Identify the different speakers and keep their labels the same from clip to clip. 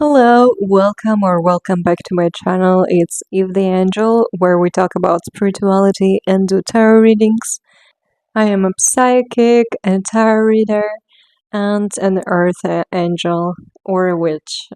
Speaker 1: Hello, welcome back to my channel. It's Eve the Angel, where we talk about spirituality and do tarot readings. I am a psychic, a tarot reader, and an earth angel or a witch,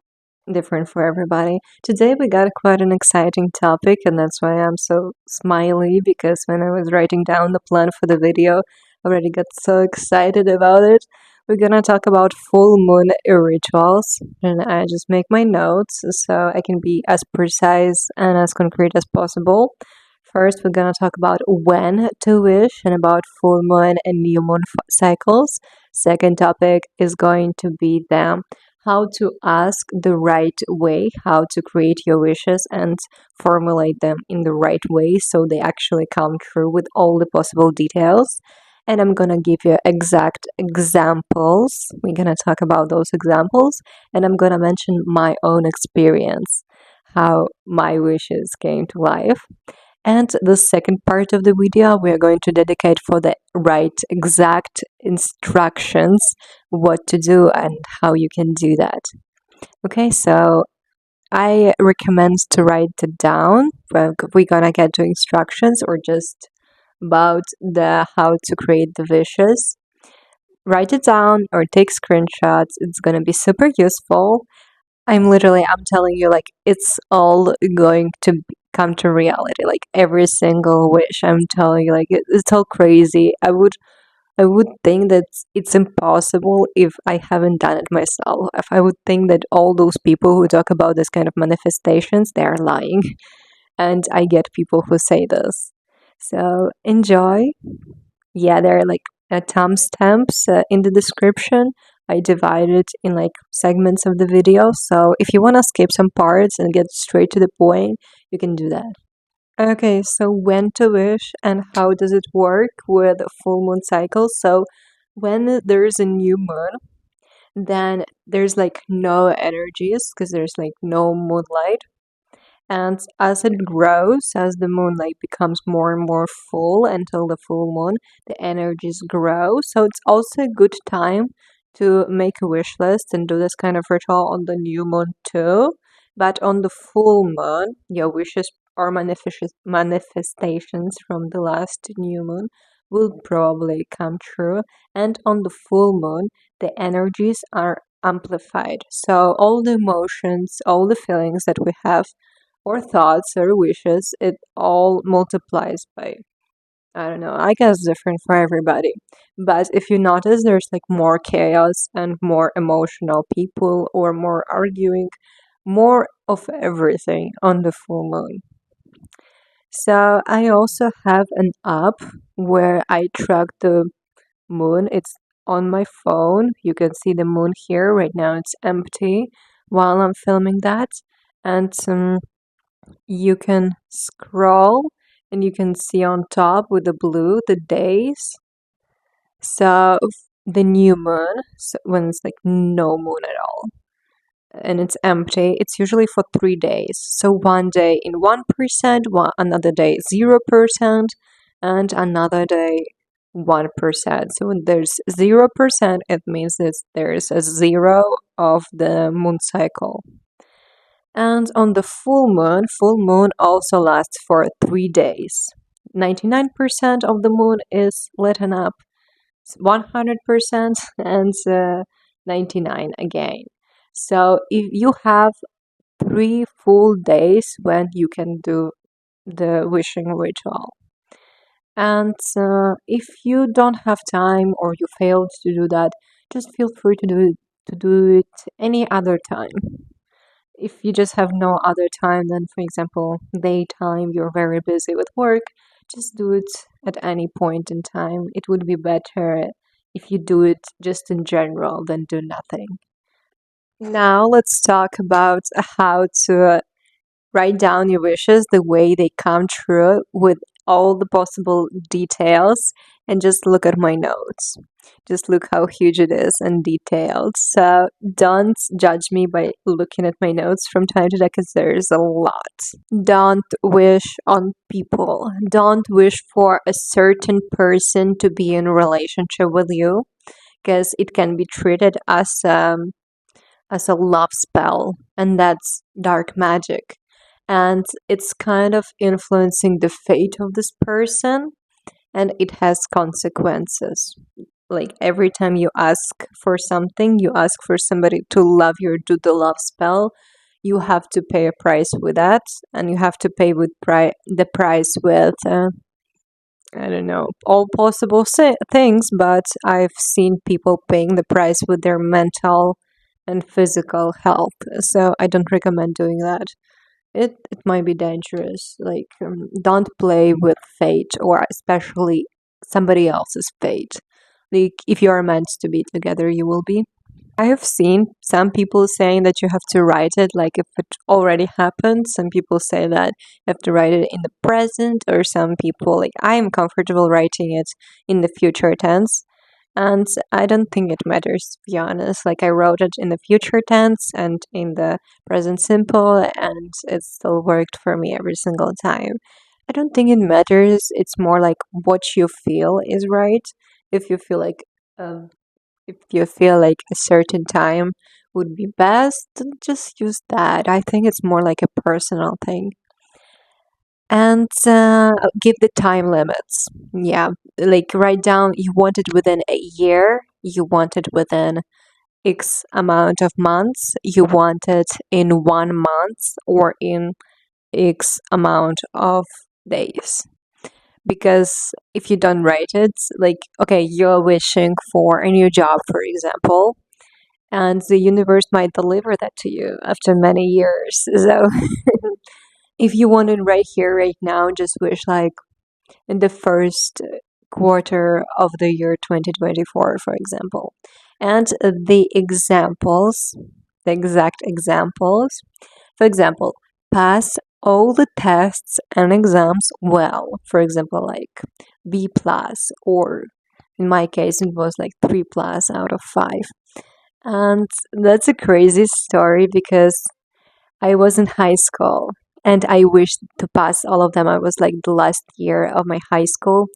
Speaker 1: different for everybody. Today we got quite an exciting topic, and that's why I'm so smiley, because when I was writing down the plan for the video, I already got so excited about it. We're gonna talk about full moon rituals, and I just make my notes so I can be as precise and as concrete as possible. First, we're gonna talk about when to wish and about full moon and new moon cycles. Second topic is going to be the how to ask the right way, how to create your wishes and formulate them in the right way so they actually come true with all the possible details. And I'm gonna give you exact examples. We're gonna talk about those examples, and I'm gonna mention my own experience, how my wishes came to life. And the second part of the video, we are going to dedicate for the right exact instructions, what to do and how you can do that. Okay, so I recommend to write it down. We're gonna get to instructions or just about the how to create the wishes. Write it down or take screenshots. It's gonna be super useful. I'm telling you, like, it's all going to come to reality. Like, every single wish, I'm telling you, like, it's all crazy. I would think that it's impossible if I haven't done it myself. If I would think that all those people who talk about this kind of manifestations, they are lying. And I get people who say this. So enjoy. Yeah, there are like timestamps in the description. I divided in like segments of the video. So if you want to skip some parts and get straight to the point, you can do that. Okay, so when to wish and how does it work with full moon cycles? So when there's a new moon, then there's like no energies because there's like no moonlight. And as it grows, as the moonlight becomes more and more full until the full moon, the energies grow. So it's also a good time to make a wish list and do this kind of ritual on the new moon too. But on the full moon, your wishes or manifestations from the last new moon will probably come true. And on the full moon, the energies are amplified. So all the emotions, all the feelings that we have or thoughts or wishes, it all multiplies by, I don't know, I guess different for everybody. But if you notice, there's like more chaos and more emotional people or more arguing, more of everything on the full moon. So I also have an app where I track the moon. It's on my phone. You can see the moon here. Right now it's empty while I'm filming that. And you can scroll and you can see on top with the blue the days. So the new moon, so when it's like no moon at all and it's empty, it's usually for 3 days. So one day in 1%, another day 0%, and another day 1%. So when there's 0%, it means that there's a zero of the moon cycle. And on the full moon also lasts for 3 days. 99% of the moon is lit up, 100%, and 99 again. So if you have 3 full days when you can do the wishing ritual. And if you don't have time or you failed to do that, just feel free to do it any other time. If you just have no other time, then for example, daytime, you're very busy with work, just do it at any point in time. It would be better if you do it just in general than do nothing. Now let's talk about how to write down your wishes the way they come true with all the possible details, and just look at my notes. Just look how huge it is and detailed. So don't judge me by looking at my notes from time to time because there's a lot. Don't wish on people. Don't wish for a certain person to be in a relationship with you because it can be treated as a love spell. and that's dark magic. And it's kind of influencing the fate of this person, and it has consequences. Like every time you ask for something, you ask for somebody to love you or do the love spell, you have to pay a price with that, and you have to pay with the price with I don't know, all possible things, but I've seen people paying the price with their mental and physical health. So I don't recommend doing that. It might be dangerous. Like, don't play with fate, or especially somebody else's fate. Like, if you are meant to be together, you will be. I have seen some people saying that you have to write it like if it already happened. Some people say that you have to write it in the present, or some people, like, I am comfortable writing it in the future tense. And I don't think it matters, to be honest. Like, I wrote it in the future tense and in the present simple, and it still worked for me every single time. I don't think it matters. It's more like what you feel is right. If you feel like um, if you feel like a certain time would be best, then just use that. I think it's more like a personal thing. And give the time limits. Yeah, like write down you want it within a year, you want it within X amount of months, you want it in 1 month, or in X amount of days. Because if you don't write it, like, okay, you're wishing for a new job, for example, and the universe might deliver that to you after many years. So if you want it right here, right now, just wish like in the first quarter of the year 2024, for example. And the exact examples, for example, pass all the tests and exams well. For example, like B plus, or in my case, it was like 3 plus out of 5. And that's a crazy story because I was in high school and I wished to pass all of them. I was like the last year of my high school,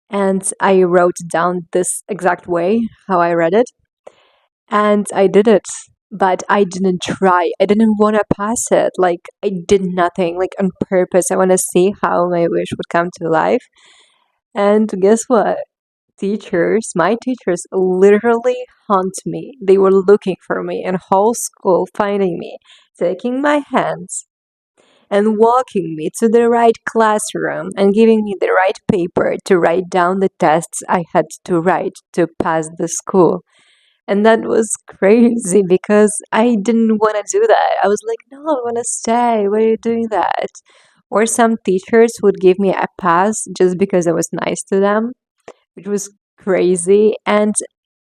Speaker 1: and I wrote down this exact way how I read it, and I did it. But I didn't try. I didn't want to pass it. Like, I did nothing like on purpose. I want to see how my wish would come to life. And guess what? My teachers literally hunt me. They were looking for me in whole school, finding me, taking my hands and walking me to the right classroom and giving me the right paper to write down the tests I had to write to pass the school. And that was crazy because I didn't want to do that. I was like, no, I want to stay. Why are you doing that? Or some teachers would give me a pass just because I was nice to them, which was crazy. And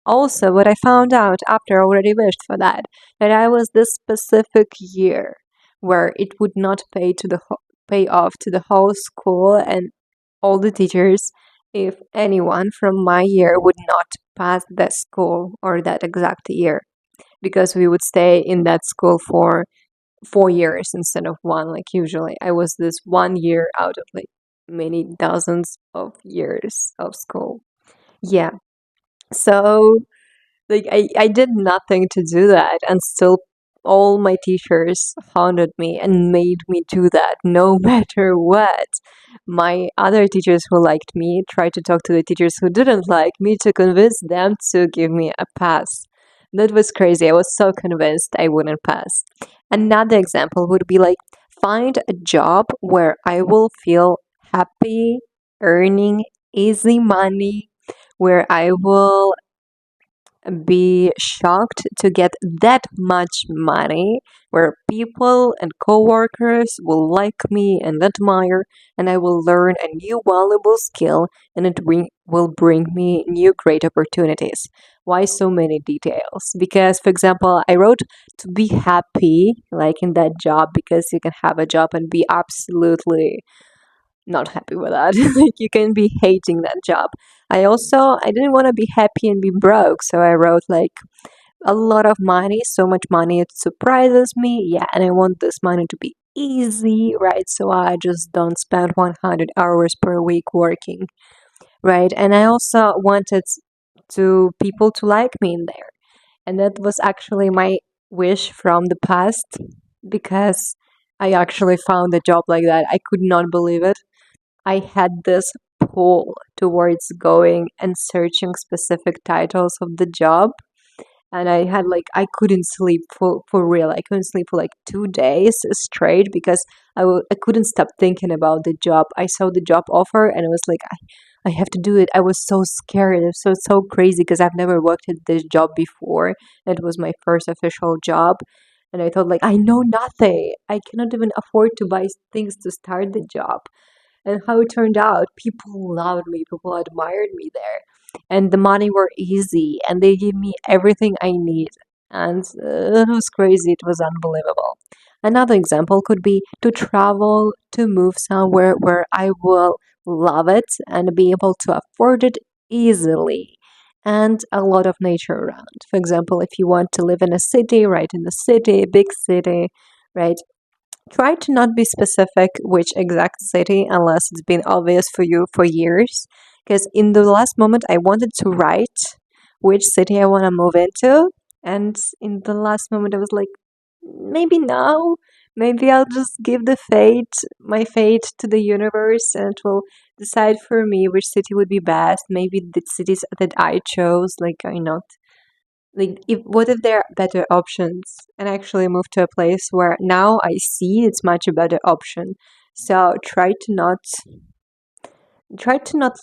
Speaker 1: also, what I found out after I already wished for that, that I was this specific year where it would not pay off to the whole school and all the teachers if anyone from my year would not pass that school or that exact year, because we would stay in that school for 4 years instead of one, like usually. I was this 1 year out of like many dozens of years of school. Yeah. So, like, I did nothing to do that, and still all my teachers hounded me and made me do that no matter what. My other teachers who liked me tried to talk to the teachers who didn't like me to convince them to give me a pass. That was crazy. I was so convinced I wouldn't pass. Another example would be like, find a job where I will feel happy, earning easy money, where I will be shocked to get that much money, where people and coworkers will like me and admire, and I will learn a new valuable skill, and will bring me new great opportunities. Why so many details? Because, for example, I wrote to be happy, like in that job, because you can have a job and be absolutely not happy with that. Like, you can be hating that job. I didn't want to be happy and be broke, so I wrote like a lot of money, so much money it surprises me. Yeah, and I want this money to be easy, right? So I just don't spend 100 hours per week working, right? And I also wanted to people to like me in there. And that was actually my wish from the past because I actually found a job like that. I could not believe it. I had this pull towards going and searching specific titles of the job. And I had like, I couldn't sleep for real. I couldn't sleep for like 2 days straight because I couldn't stop thinking about the job. I saw the job offer and I was like, I have to do it. I was so scared. It was so crazy because I've never worked at this job before. It was my first official job. And I thought like, I know nothing. I cannot even afford to buy things to start the job. And how it turned out, people loved me, people admired me there, and the money were easy, and they gave me everything I need, and it was crazy. It was unbelievable. Another example could be to travel, to move somewhere where I will love it and be able to afford it easily. And a lot of nature around. For example, if you want to live in a city, right, in the city, big city, right, try to not be specific which exact city unless it's been obvious for you for years. Because in the last moment, I wanted to write which city I want to move into. And in the last moment, I was like, maybe now. Maybe I'll just give my fate to the universe, and it will decide for me which city would be best. Maybe the cities that I chose, like, are not like, if what if there are better options, and actually move to a place where now I see it's much a better option. So try to not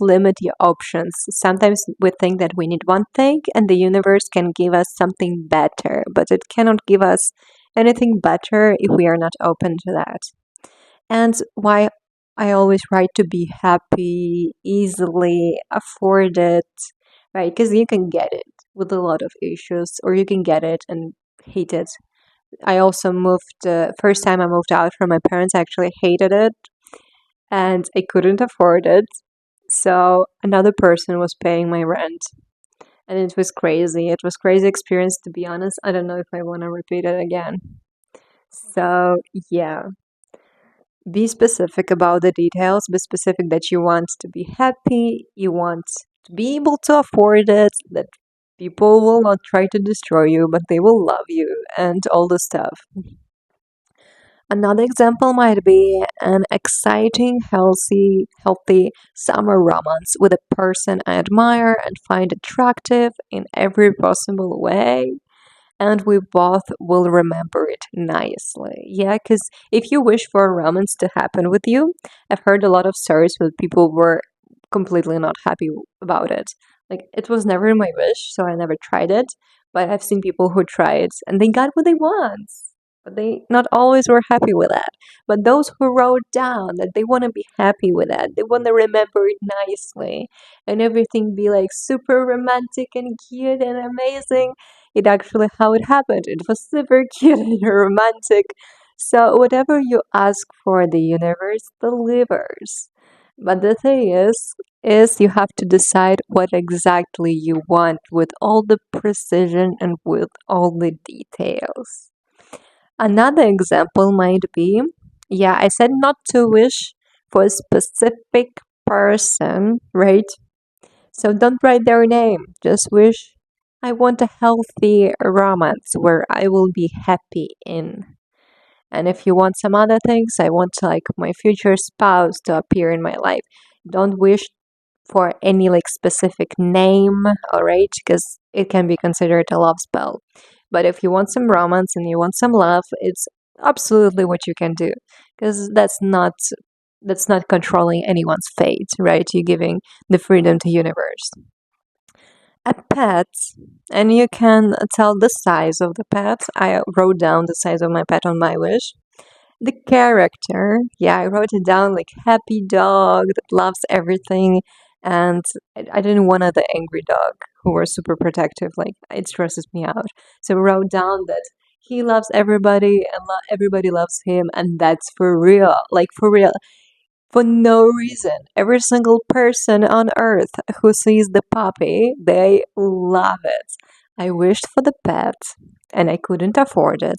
Speaker 1: limit your options. Sometimes we think that we need one thing and the universe can give us something better, but it cannot give us anything better if we are not open to that. And why I always try to be happy, easily afford it, right? Because you can get it with a lot of issues, or you can get it and hate it. I also moved, first time I moved out from my parents, I actually hated it and I couldn't afford it. So another person was paying my rent, and it was crazy. It was crazy experience, to be honest. I don't know if I want to repeat it again. So yeah, be specific about the details. Be specific that you want to be happy, you want to be able to afford it, that people will not try to destroy you, but they will love you, and all the stuff. Another example might be an exciting, healthy summer romance with a person I admire and find attractive in every possible way, and we both will remember it nicely. Yeah, because if you wish for a romance to happen with you, I've heard a lot of stories where people were completely not happy about it. Like, it was never my wish, so I never tried it, but I've seen people who tried and they got what they want. But they not always were happy with that. But those who wrote down that they want to be happy with that, they want to remember it nicely, and everything be like super romantic and cute and amazing, it actually how it happened. It was super cute and romantic. So whatever you ask for, the universe delivers. But the thing is you have to decide what exactly you want with all the precision and with all the details. Another example might be, yeah, I said not to wish for a specific person, right? So don't write their name. Just wish I want a healthy romance where I will be happy in. And if you want some other things, I want like my future spouse to appear in my life. Don't wish for any like specific name, alright? Because it can be considered a love spell. But if you want some romance and you want some love, it's absolutely what you can do. Because that's not controlling anyone's fate, right? You're giving the freedom to universe. A pet, and you can tell the size of the pet. I wrote down the size of my pet on my wish. The character, yeah, I wrote it down like happy dog that loves everything, and I didn't want the angry dog who were super protective. Like, it stresses me out. So I wrote down that he loves everybody and everybody loves him, and that's for real. Like, for real, for no reason. Every single person on earth who sees the puppy, they love it. I wished for the pet and I couldn't afford it.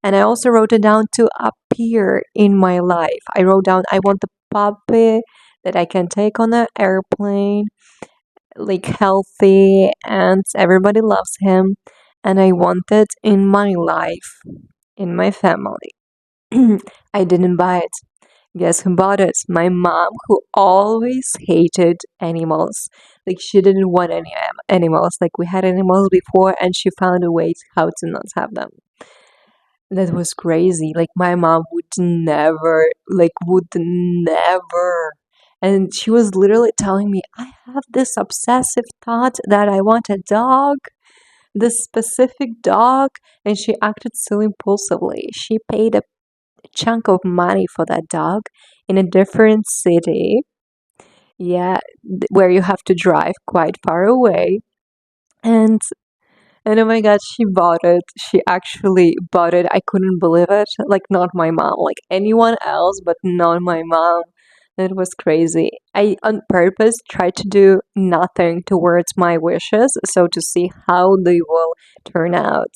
Speaker 1: And I also wrote it down to appear in my life. I wrote down I want the puppy that I can take on an airplane, like healthy, and everybody loves him. and I want it in my life, in my family. I didn't buy it. Guess who bought it? My mom, who always hated animals. Like, she didn't want any animals. Like, we had animals before, and she found a way how to not have them. That was crazy. Like, my mom would never. And she was literally telling me, I have this obsessive thought that I want a dog, this specific dog. And she acted so impulsively. She paid a chunk of money for that dog in a different city. Yeah, where you have to drive quite far away. And And oh my god, she bought it. She actually bought it. I couldn't believe it. Like, not my mom, like anyone else, but not my mom. It was crazy. I, on purpose, tried to do nothing towards my wishes, so to see how they will turn out.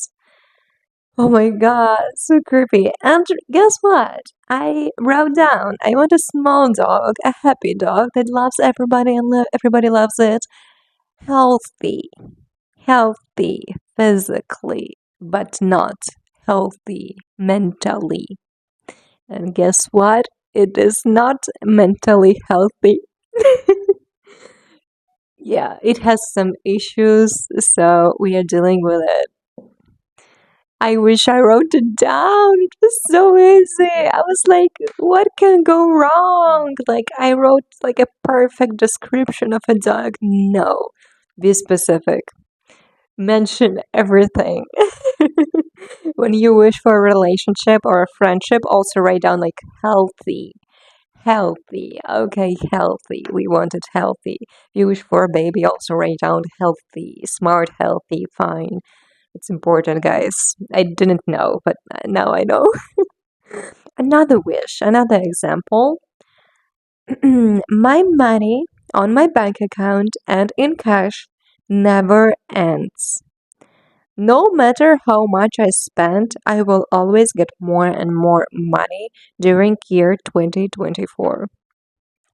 Speaker 1: Oh my god, so creepy. And guess what? I wrote down I want a small dog, a happy dog that loves everybody and everybody loves it. Healthy, healthy physically, but not healthy mentally. And guess what? It is not mentally healthy. Yeah, it has some issues, so we are dealing with it. I wish I wrote it down. It was so easy. I was like, what can go wrong? Like, I wrote like a perfect description of a dog. No, be specific. Mention everything. When you wish for a relationship or a friendship, also write down like healthy. Healthy. Okay, healthy. We want it healthy. You wish for a baby, also write down healthy. Smart, healthy, fine. It's important, guys. I didn't know, but now I know. Another wish, another example. My money on my bank account and in cash never ends. No matter how much I spend, I will always get more and more money during year 2024.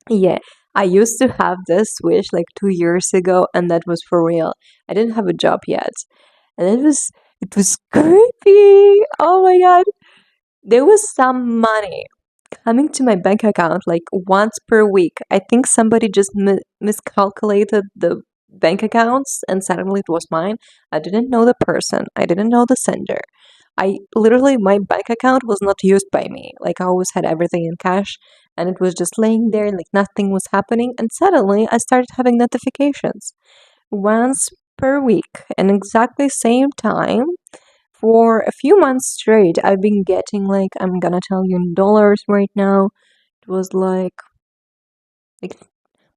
Speaker 1: Yeah, I used to have this wish like 2 years ago, and that was for real. I didn't have a job yet, and it was creepy. Oh my god, there was some money coming to my bank account like once per week. I think somebody just miscalculated the bank accounts and suddenly it was mine. I didn't know the person, I didn't know the sender. I literally, my bank account was not used by me. Like, I always had everything in cash and it was just laying there, like nothing was happening. And suddenly I started having notifications once per week and exactly same time for a few months straight. I've been getting like, I'm gonna tell you in dollars right now, it was like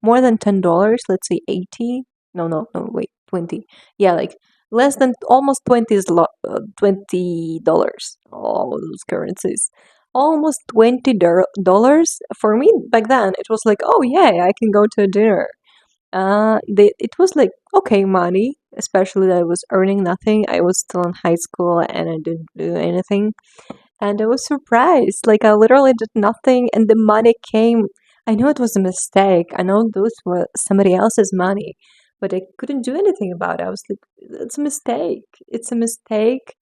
Speaker 1: more than $10, let's say 80. No, wait, 20. Yeah, like less than almost 20 is $20. All those currencies. Almost $20 for me back then. It was like, oh yeah, I can go to a dinner. It was like okay money, especially that I was earning nothing. I was still in high school and I didn't do anything, and I was surprised. Like, I literally did nothing, and the money came. I know it was a mistake. I know those were somebody else's money, but I couldn't do anything about it. I was like, it's a mistake. It's a mistake,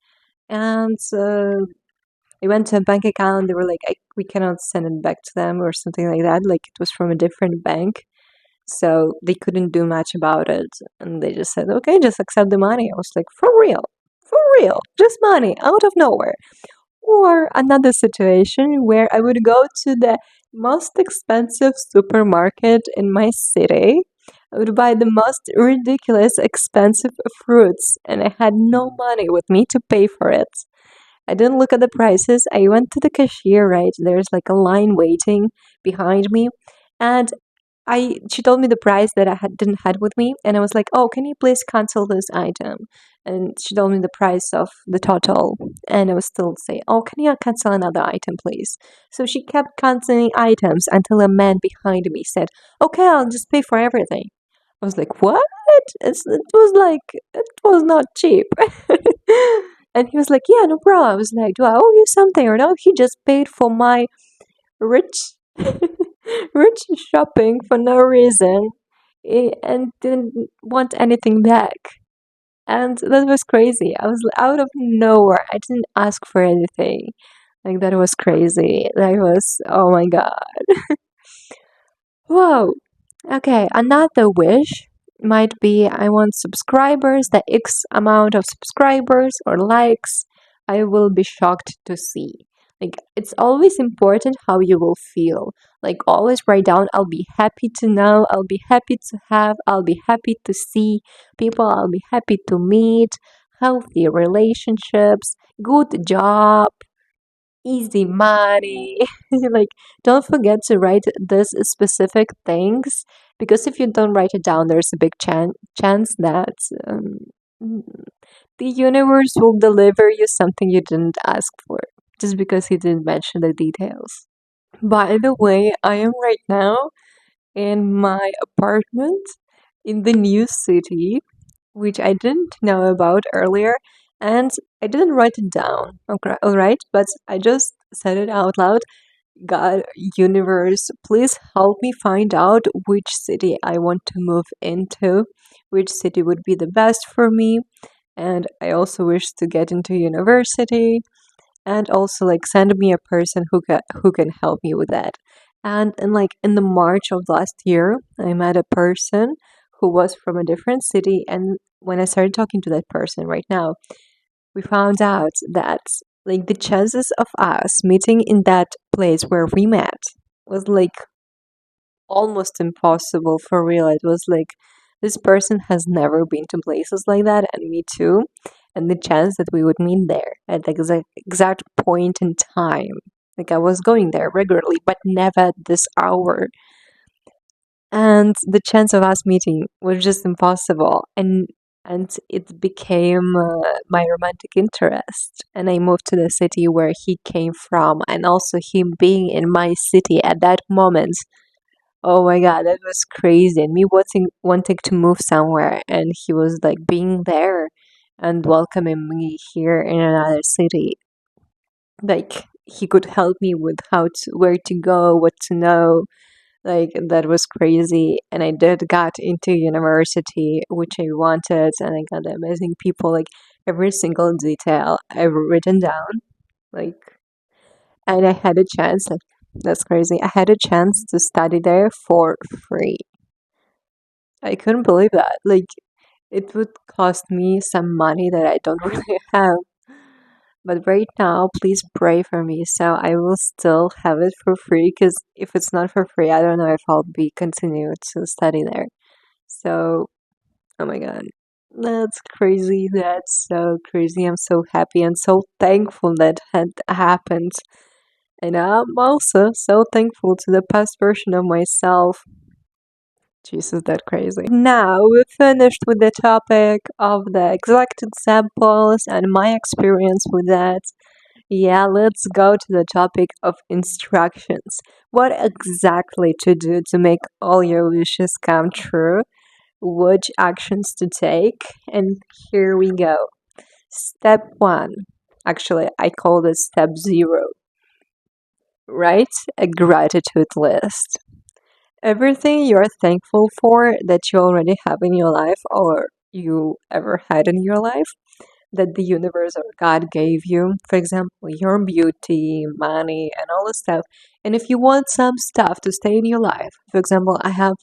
Speaker 1: and I went to a bank account. They were like, we cannot send it back to them or something like that. Like, it was from a different bank. So they couldn't do much about it. And they just said, okay, just accept the money. I was like, for real, just money out of nowhere. Or another situation where I would go to the most expensive supermarket in my city. I would buy the most ridiculous expensive fruits, and I had no money with me to pay for it. I didn't look at the prices. I went to the cashier, right? There's like a line waiting behind me, and she told me the price that didn't had with me, and I was like, "Oh, can you please cancel this item?" And she told me the price of the total, and I was still say, "Oh, can you cancel another item, please?" So she kept canceling items until a man behind me said, "Okay, I'll just pay for everything." I was like, "What?" It was not cheap. And he was like, "Yeah, no problem." I was like, "Do I owe you something or no?" He just paid for my rich rich shopping for no reason, and didn't want anything back. And that was crazy. I was out of nowhere. I didn't ask for anything. Like, that was crazy. That was, oh my God. Whoa. Okay, another wish might be I want subscribers, the X amount of subscribers or likes. I will be shocked to see. Like, it's always important how you will feel. Like, always write down, I'll be happy to know, I'll be happy to have, I'll be happy to see people, I'll be happy to meet, healthy relationships, good job, easy money. Like, don't forget to write these specific things, because if you don't write it down, there's a big chance that mm, the universe will deliver you something you didn't ask for just because he didn't mention the details. By the way, I am right now in my apartment in the new city, which I didn't know about earlier, and I didn't write it down. Okay, all right, but I just said it out loud. God, universe, please help me find out which city I want to move into, which city would be the best for me, and I also wish to get into university, and also like send me a person who can help me with that. And like in the March of last year, I met a person who was from a different city, and when I started talking to that person right now, we found out that like the chances of us meeting in that place where we met was like almost impossible, for real. It was like this person has never been to places like that, and me too. And the chance that we would meet there at the exact point in time. Like, I was going there regularly, but never at this hour. And the chance of us meeting was just impossible. And it became my romantic interest. And I moved to the city where he came from, and also him being in my city at that moment. Oh my God, that was crazy. And me wanting to move somewhere, and he was like being there and welcoming me here in another city. Like, he could help me with how to where to go, what to know. Like, that was crazy. And I did got into university, which I wanted, and I got amazing people. Like, every single detail I've written down. Like, and I had a chance. Like, that's crazy. I had a chance to study there for free. I couldn't believe that. Like, it would cost me some money that I don't really have. But right now, please pray for me so I will still have it for free. Because if it's not for free, I don't know if I'll be continued to study there. So, oh my God, that's crazy. That's so crazy. I'm so happy and so thankful that had happened. And I'm also so thankful to the past version of myself. Jesus, that crazy. Now we've finished with the topic of the exact examples and my experience with that. Yeah, let's go to the topic of instructions. What exactly to do to make all your wishes come true, which actions to take, and here we go. Step one. Actually, I call this step zero. Write a gratitude list. Everything you're thankful for that you already have in your life or you ever had in your life that the universe or God gave you. For example, your beauty, money, and all the stuff. And if you want some stuff to stay in your life, for example, I have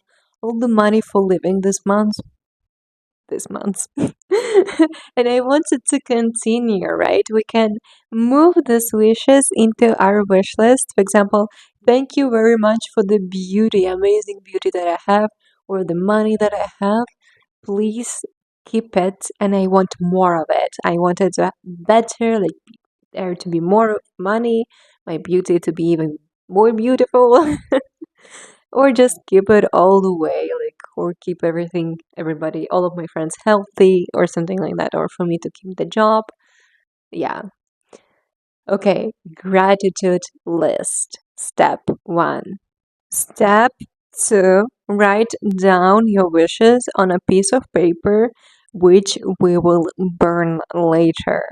Speaker 1: all the money for living this month. And I wanted to continue, right? We can move these wishes into our wish list. For example, thank you very much for the beauty, amazing beauty that I have, or the money that I have. Please keep it, and I want more of it. I wanted to better, like there to be more money, my beauty to be even more beautiful. Or just keep it all the way, like, or keep everybody, all of my friends healthy, or something like that, or for me to keep the job. Yeah. Okay, gratitude list. Step one. Step two, write down your wishes on a piece of paper, which we will burn later.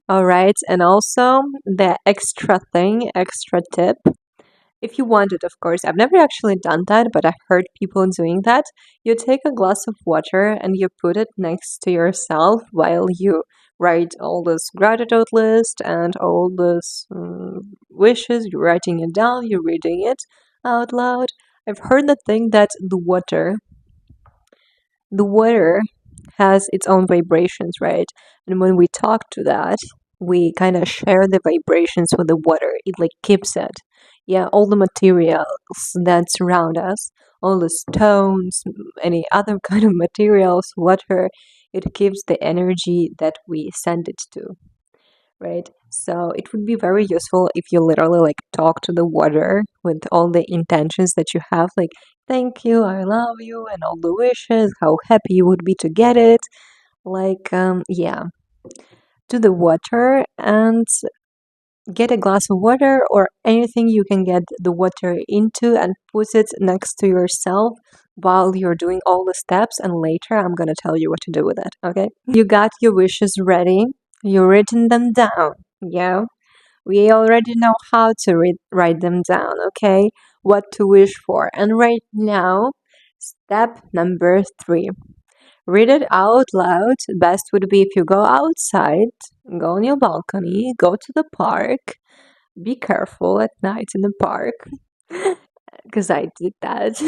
Speaker 1: All right, and also the extra tip, If you want it, of course. I've never actually done that, but I heard people doing that. You take a glass of water and you put it next to yourself while you write all this gratitude list and all this wishes. You're writing it down, you're reading it out loud. I've heard the thing that the water has its own vibrations, right? And when we talk to that, we kind of share the vibrations with the water. It like keeps it. Yeah, all the materials that surround us, all the stones, any other kind of materials, water, it keeps the energy that we send it to, right? So it would be very useful if you literally like talk to the water with all the intentions that you have, like thank you, I love you, and all the wishes, how happy you would be to get it. Like, yeah, to the water and get a glass of water or anything you can get the water into and put it next to yourself while you're doing all the steps. And later, I'm gonna tell you what to do with it, okay? You got your wishes ready, you written them down, yeah? We already know how to write them down, okay? What to wish for. And right now, step number 3. Read it out loud. Best would be if you go outside, go on your balcony, go to the park. Be careful at night in the park, because I did that.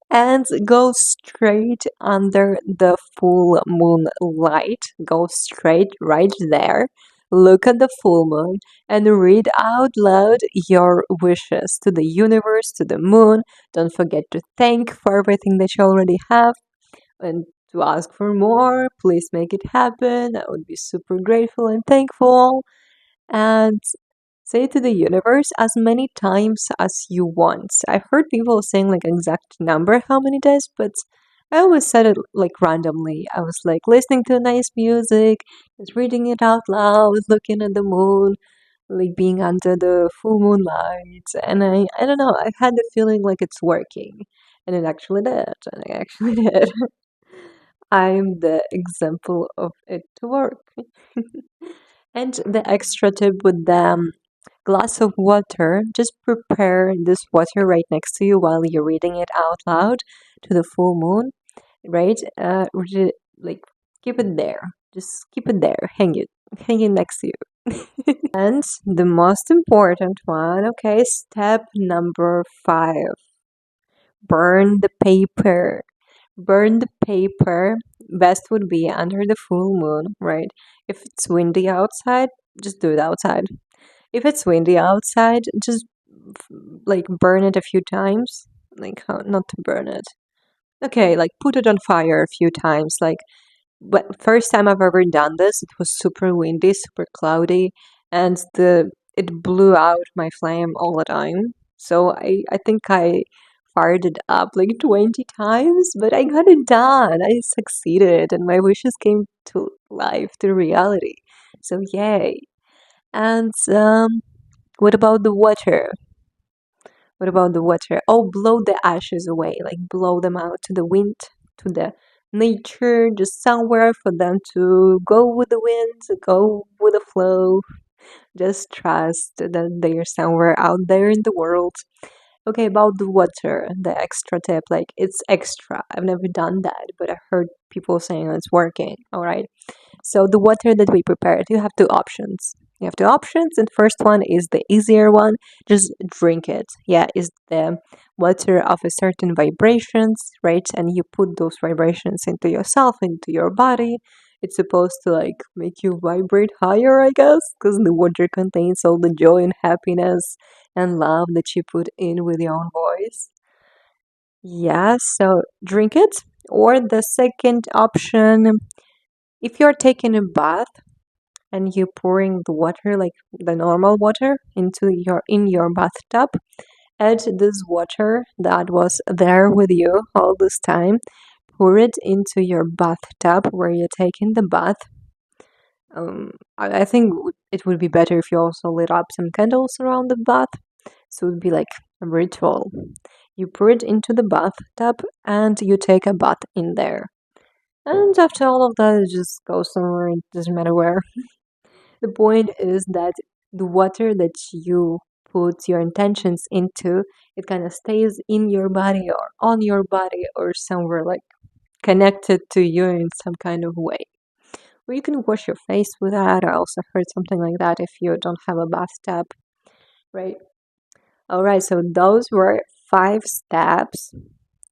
Speaker 1: And go straight under the full moon light. Go straight right there. Look at the full moon and read out loud your wishes to the universe, to the moon. Don't forget to thank for everything that you already have and to ask for more. Please make it happen. I would be super grateful and thankful. And say to the universe as many times as you want. I've heard people saying like exact number how many days, but I always said it like randomly. I was like listening to nice music, just reading it out loud, looking at the moon, like being under the full moonlight, and I don't know, I had the feeling like it's working. And it actually did, and I actually did. I'm the example of it to work. And the extra tip with the glass of water, just prepare this water right next to you while you're reading it out loud to the full moon, right? Like keep it there. Just keep it there. Hang it next to you. And the most important one, okay, step number 5. Burn the paper. Burn the paper. Best would be under the full moon, right? If it's windy outside, just do it outside. If it's windy outside, just like burn it a few times. Like how not to burn it. Okay, like put it on fire a few times. Like but first time I've ever done this, it was super windy, super cloudy, and the it blew out my flame all the time. So I think I fired it up like 20 times, but I got it done. I succeeded and my wishes came to life, to reality. So yay. And what about the water? What about the water? Oh, blow the ashes away, like blow them out to the wind, to the nature, just somewhere for them to go with the wind, go with the flow. Just trust that they're somewhere out there in the world. Okay, about the water, the extra tip, like it's extra. I've never done that, but I heard people saying it's working. All right. So the water that we prepared, you have two options. You have two options, and first one is the easier one. Just drink it. Yeah, is the water of a certain vibrations, right? And you put those vibrations into yourself, into your body. It's supposed to like make you vibrate higher, I guess, because the water contains all the joy and happiness and love that you put in with your own voice. Yeah, so drink it. Or the second option, if you're taking a bath and you're pouring the water like the normal water into your bathtub, add this water that was there with you all this time, pour it into your bathtub where you're taking the bath. I think it would be better if you also lit up some candles around the bath, so it would be like a ritual. You pour it into the bathtub and you take a bath in there. And after all of that, it just goes somewhere, it doesn't matter where. The point is that the water that you put your intentions into, it kind of stays in your body or on your body or somewhere like connected to you in some kind of way. Or you can wash your face with that. I also heard something like that if you don't have a bathtub, right? All right, so those were 5 steps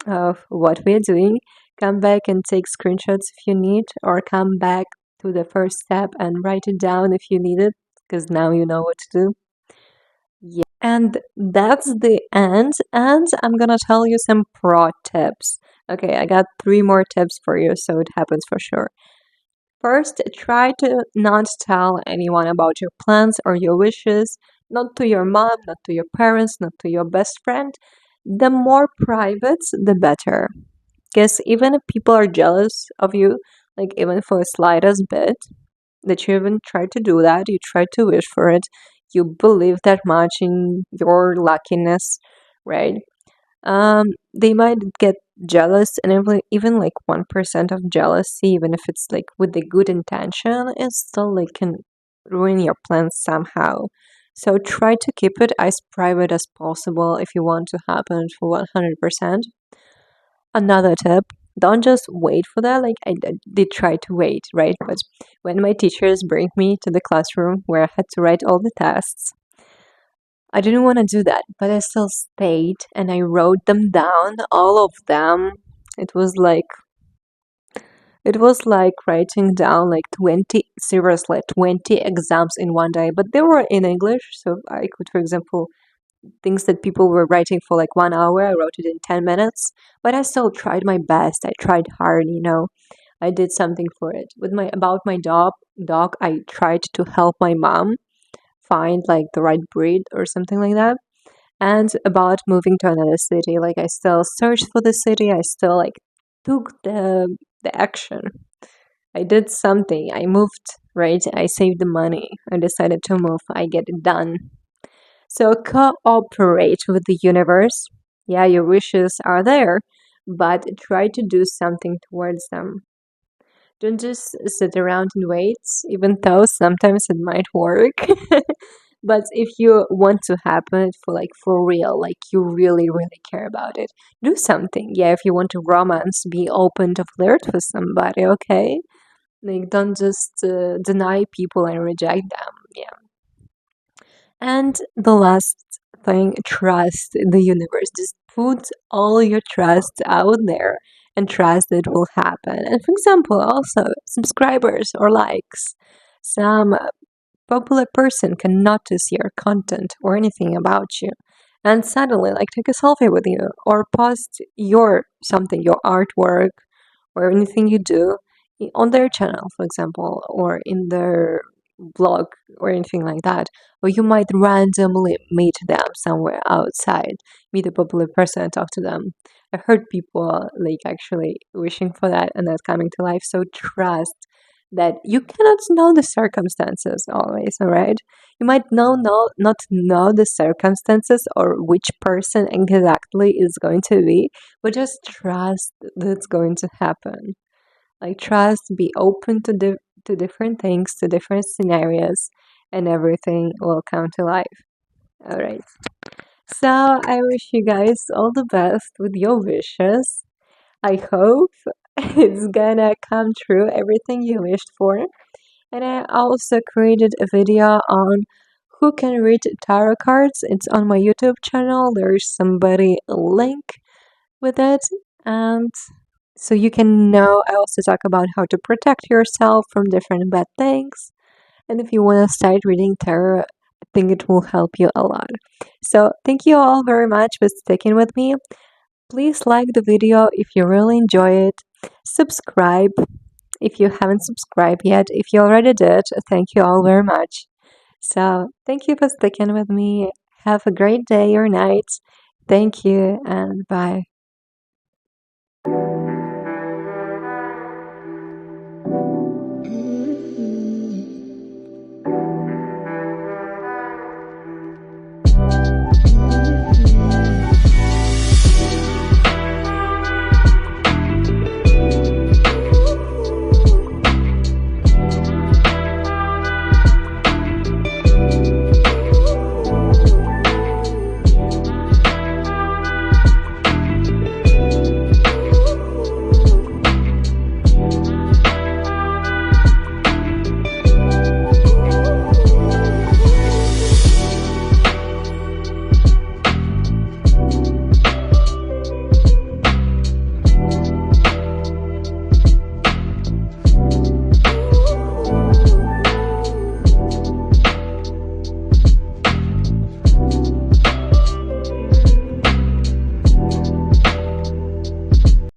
Speaker 1: of what we're doing. Come back and take screenshots if you need, or come back to the first step and write it down if you need it, because now you know what to do. Yeah, and that's the end. And I'm gonna tell you some pro tips. Okay, I got 3 more tips for you, so it happens for sure. First, try to not tell anyone about your plans or your wishes, not to your mom, not to your parents, not to your best friend. The more private, the better. Because even if people are jealous of you, like even for the slightest bit, that you even try to do that, you try to wish for it, you believe that much in your luckiness, right? They might get jealous, and even like 1% of jealousy, even if it's like with the good intention, it still like can ruin your plans somehow. So try to keep it as private as possible if you want to happen for 100%. Another tip, don't just wait for that. Like I did try to wait, right? But when my teachers bring me to the classroom where I had to write all the tests, I didn't want to do that, but I still stayed and I wrote them down, all of them. It was like it was like writing down like 20, seriously, 20 exams in one day, but they were in English, so I could, for example, things that people were writing for like 1 hour, I wrote it in 10 minutes, but I still tried my best. I tried hard, you know. I did something for it. With my about my dog, I tried to help my mom find like the right breed or something like that. And about moving to another city, like I still searched for the city. I still like took the action. I did something. I moved, right? I saved the money. I decided to move. I get it done. So cooperate with the universe. Yeah, your wishes are there, but try to do something towards them. Don't just sit around and wait, even though sometimes it might work. But if you want to happen for like for real, like you really, really care about it, do something. Yeah, if you want to romance, be open to flirt with somebody, okay? Like don't just deny people and reject them. Yeah. And the last thing, trust the universe. Just put all your trust out there and trust that it will happen. And for example, also subscribers or likes. Some popular person can notice your content or anything about you and suddenly like take a selfie with you or post your something, your artwork or anything you do on their channel, for example, or in their blog or anything like that. Or you might randomly meet them somewhere outside, meet a popular person and talk to them. I've heard people like actually wishing for that and that's coming to life. So trust that you cannot know the circumstances always, all right? You might not know the circumstances or which person exactly is going to be, but just trust that it's going to happen. Like trust, be open to different things, to different scenarios, and everything will come to life. All right. So I wish you guys all the best with your wishes. I hope it's gonna come true, everything you wished for. And I also created a video on who can read tarot cards. It's on my YouTube channel. There's somebody a link with it. And so you can know. I also talk about how to protect yourself from different bad things. And if you want to start reading tarot, I think it will help you a lot. So thank you all very much for sticking with me. Please like the video if you really enjoy it. Subscribe if you haven't subscribed yet. If you already did, thank you all very much. So thank you for sticking with me. Have a great day or night. Thank you and bye.